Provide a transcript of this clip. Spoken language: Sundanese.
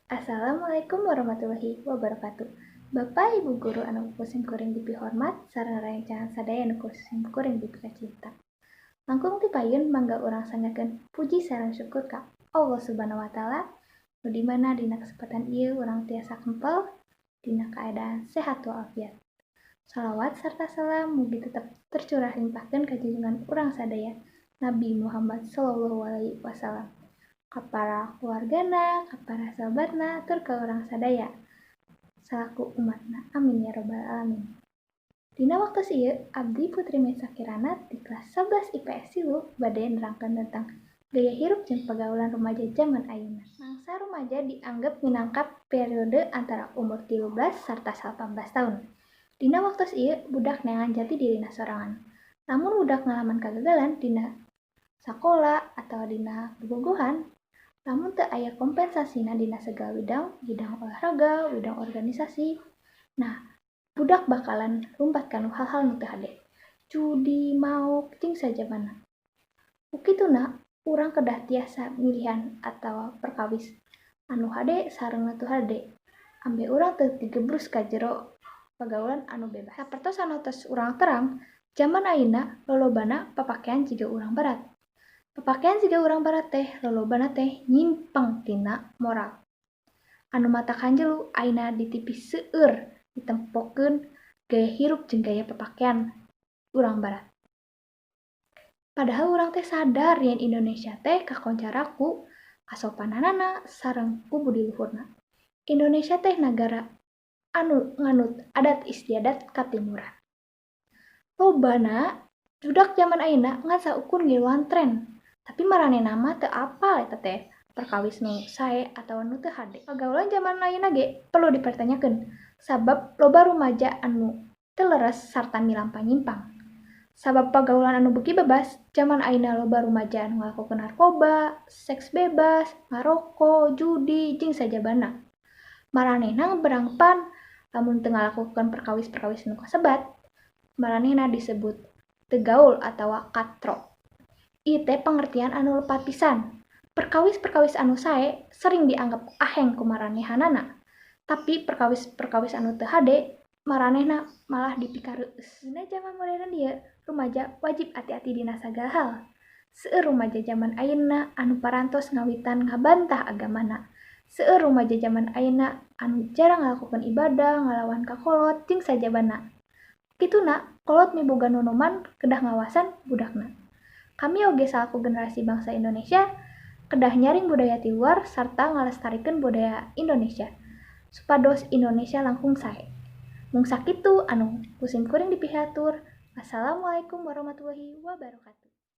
Assalamualaikum warahmatullahi wabarakatuh. Bapak Ibu guru anu kusim kuring dipihormat sareng rancangan sadaya anu kusim kuring dipikacita. Langkung ti payun mangga urang sangakeun puji sareng syukur ka Allah Subhanahu wa taala nu di mana dina kesempatan ieu urang tiasa kempel dina kaadaan sehat walafiat. Salawat sarta salam mugi tetep tercurah limpahkeun ka junjungan urang sadaya Nabi Muhammad sallallahu alaihi wasallam. Ka para keluargana, ka para sahabatna, tur ka urang sadaya salaku umatna. Amin ya robbal alamin. Dina waktu ieu abdi Putri Mesa Kirana di kelas 11 IPS 3 bade nerangkeun tentang gaya hirup jeung pergaulan remaja zaman ayeuna. Mangsa remaja dianggap minangka periode antara umur 13 sarta 18 tahun. Dina waktu ieu budak neangan jati dirina sorangan. Namun budak ngalaman kagagalan dina sakola atau dina bobogohan, namun teu aya kompensasina dina segala bidang olahraga, bidang organisasi. Nah, budak bakalan lumpat kanu hal-hal nu teu hade. Judi, maok, jeung sajabana. Ukituna, urang kedah tiasa milihan atawa perkawis anu hade sareng nu teu hade. Ambe urang teu digebrus ka jero pagaulan anu bebas. Sapertos anu tos urang terang, zaman ayeuna lolobana papakean jiga urang barat. Papakean jiga urang barat teh lolobana teh nyimpang tina moral. Anu mata kanjelu ayeuna di TV seueur ditempokeun gaya hirup jeung gaya papakean urang barat. Padahal urang teh sadar yen Indonesia teh kakoncara ku kasopananana sareng ku budi luhurna. Indonesia teh nagara anu nganut adat istiadat katimuran. Lobana budak zaman ayeuna ngan saukun ngiluan tren. Tapi maranehna mah teu apal eta teh perkawis nu sae atawa nu teu hade. Pagaulan zaman ayeuna ge perlu dipertanyakeun sabab loba rumaja anu teu leres sarta milampa nyimpang. Sabab pagaulan anu beuki bebas, zaman ayeuna loba rumaja anu ngalakokeun narkoba, seks bebas, ngaroko, judi, jeung sajabana. Maranehna berangpan lamun teu ngalakokeun perkawis-perkawis nu kasebat, maranehna disebut teu gaul atawa katro. Ieu teh pengertian anu lepat pisan. Perkawis-perkawis anu sae sering dianggap aheng ku maranehanana. Tapi perkawis-perkawis anu teu hade maranehna malah dipikareus. Dina zaman modern ieu, rumaja wajib ati-ati dina sagala hal. Seueur rumaja zaman ayeuna anu parantos ngawitan ngabantah agamana. Seueur rumaja zaman ayeuna anu jarang ngalakokeun ibadah, ngalawan ka kolot, jeung sajabana. Kituna, kolot miboga nunuman kedah ngawasan budakna. Kami oge salaku generasi bangsa Indonesia kedah nyaring budaya ti luar sarta ngalestarikeun budaya Indonesia supados Indonesia langkung sae. Mung sakitu anu kusim kuring dipihatur. Wassalamualaikum warahmatullahi wabarakatuh.